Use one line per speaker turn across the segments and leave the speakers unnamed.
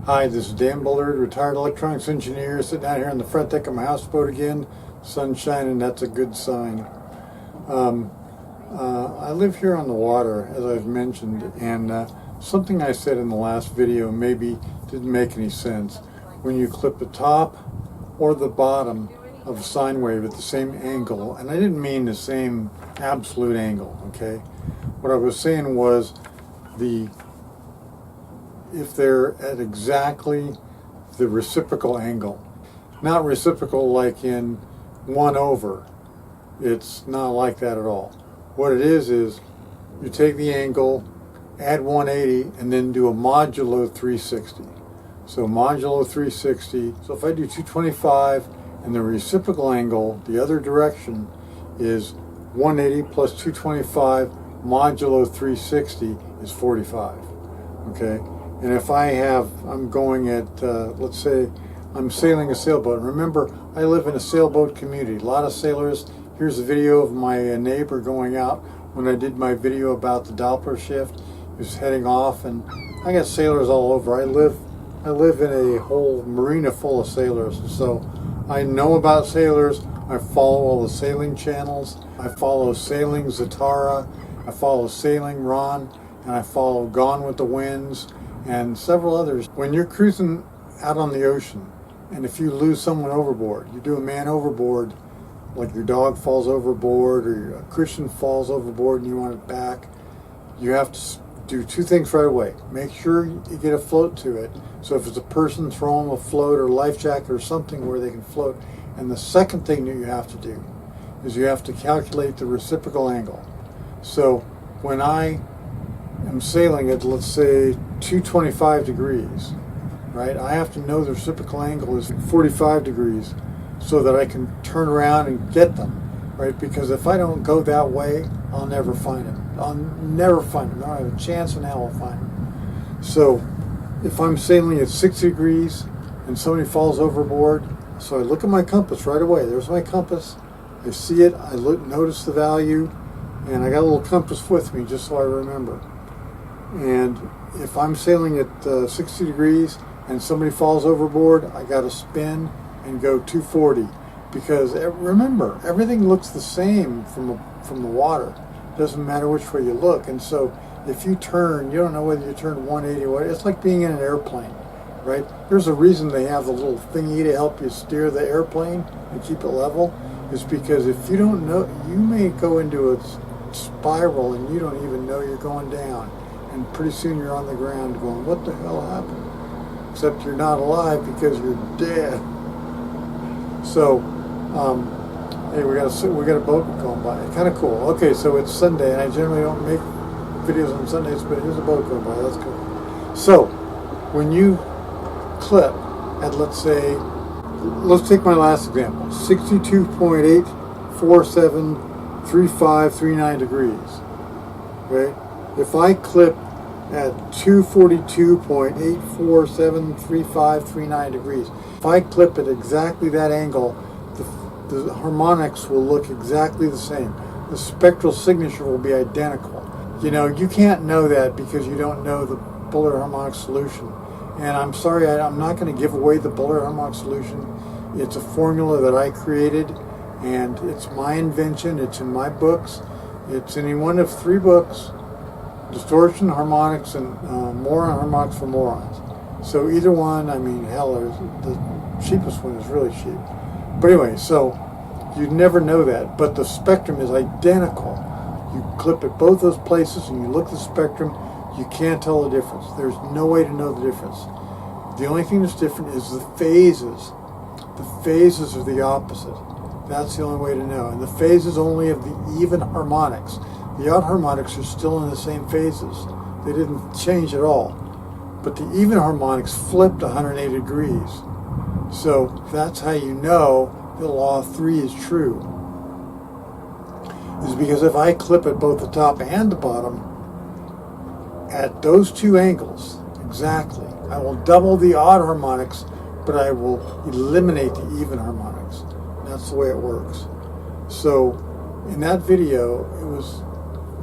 Hi, this is Dan Bullard, retired electronics engineer, sitting out here on the front deck of my houseboat again. Sun's shining, that's a good sign. I live here on the water, as I've mentioned, and something I said in the last video maybe didn't make any sense. When you clip the top or the bottom of a sine wave at the same angle, and I didn't mean the same absolute angle, okay? What I was saying was if they're at exactly the reciprocal angle. Not reciprocal like in 1 over. It's not like that at all. What it is you take the angle, add 180, and then do a modulo 360. So modulo 360, so if I do 225 and the reciprocal angle, the other direction, is 180 plus 225 modulo 360 is 45. Okay? And if I'm going at, let's say, I'm sailing a sailboat. Remember, I live in a sailboat community. A lot of sailors. Here's a video of my neighbor going out when I did my video about the Doppler shift. He was heading off, and I got sailors all over. I live in a whole marina full of sailors, so I know about sailors. I follow all the sailing channels. I follow Sailing Zatara. I follow Sailing Ron, and I follow Gone with the Winds, and several others. When you're cruising out on the ocean, and if you lose someone overboard, you do a man overboard, like your dog falls overboard or a Christian falls overboard and you want it back, you have to do two things right away. Make sure you get a float to it. So if it's a person, throw them a float or life jacket or something where they can float. And the second thing that you have to do is you have to calculate the reciprocal angle. So when I am sailing at, let's say, 225 degrees, right? I have to know the reciprocal angle is 45 degrees so that I can turn around and get them, right? Because if I don't go that way, I'll never find them. I'll never find them. I don't have a chance in hell I'll find them. So if I'm sailing at 60 degrees and somebody falls overboard, so I look at my compass right away. There's my compass. I see it. I notice the value, and I got a little compass with me just so I remember. And if I'm sailing at 60 degrees and somebody falls overboard, I got to spin and go 240, because remember, everything looks the same from the water. It doesn't matter which way you look. And so if you turn, you don't know whether you turn 180 or what. It's like being in an airplane, right? There's a reason they have the little thingy to help you steer the airplane and keep it level. Is because if you don't know, you may go into a spiral and you don't even know you're going down. And pretty soon you're on the ground going, what the hell happened? Except you're not alive because you're dead. So, hey, we got a boat going by. Kind of cool. Okay, so it's Sunday, and I generally don't make videos on Sundays, but here's a boat going by. That's cool. So, when you clip at, let's take my last example, 62.8473539 degrees. Okay, if I clip at 242.8473539 degrees. If I clip at exactly that angle, the harmonics will look exactly the same. The spectral signature will be identical. You know, you can't know that because you don't know the Bullard harmonic solution. And I'm sorry, I'm not going to give away the Bullard harmonic solution. It's a formula that I created, and it's my invention. It's in my books. It's in one of 3 books: Distortion, Harmonics, and Moron Harmonics for Morons. So either one, I mean, hell, the cheapest one is really cheap. But anyway, so you'd never know that, but the spectrum is identical. You clip at both those places and you look at the spectrum, you can't tell the difference. There's no way to know the difference. The only thing that's different is the phases. The phases are the opposite. That's the only way to know. And the phases only of the even harmonics. The odd harmonics are still in the same phases. They didn't change at all. But the even harmonics flipped 180 degrees. So that's how you know the law of 3 is true. Is because if I clip at both the top and the bottom, at those 2 angles, exactly, I will double the odd harmonics, but I will eliminate the even harmonics. That's the way it works. So in that video,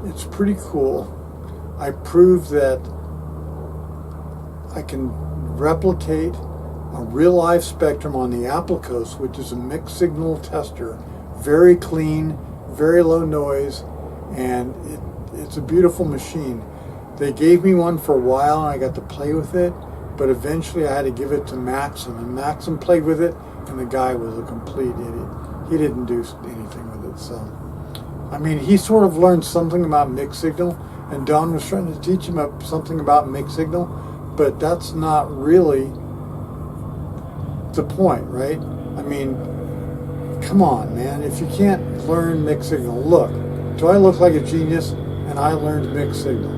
it's pretty cool. I proved that I can replicate a real live spectrum on the Applicos, which is a mixed signal tester. Very clean, very low noise, and it's a beautiful machine. They gave me one for a while and I got to play with it, but eventually I had to give it to Maxim, and Maxim played with it, and the guy was a complete idiot. He didn't do anything with it. So, I mean, he sort of learned something about mixed signal, and Don was trying to teach him something about mixed signal, but that's not really the point, right? I mean, come on, man. If you can't learn mixed signal, look, do I look like a genius? And I learned mixed signal,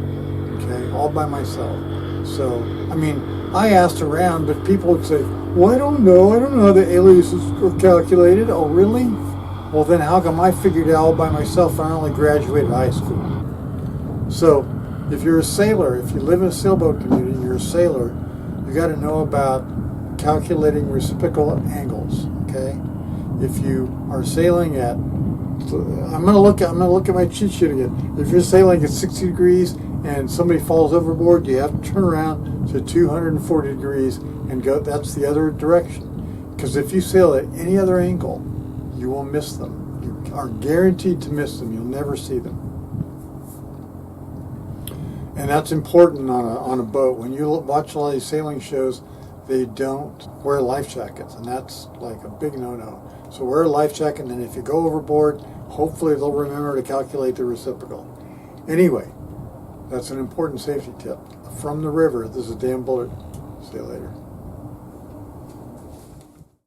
okay, all by myself. So, I mean, I asked around, but people would say, well, I don't know how the aliases are calculated. Oh, really? Well, then how come I figured it out all by myself and I only graduated high school? So, if you're a sailor, if you live in a sailboat community, you're a sailor, you got to know about calculating reciprocal angles, okay? If you are sailing at, I'm gonna look at my cheat sheet again. If you're sailing at 60 degrees and somebody falls overboard, you have to turn around to 240 degrees and go. That's the other direction. Because if you sail at any other angle, you will miss them. You are guaranteed to miss them. You'll never see them. And that's important on a boat. When you watch a lot of these sailing shows, they don't wear life jackets, and that's like a big no-no. So wear a life jacket, and then if you go overboard, hopefully they'll remember to calculate the reciprocal. Anyway, that's an important safety tip. From the river, this is Dan Bullard. See you later.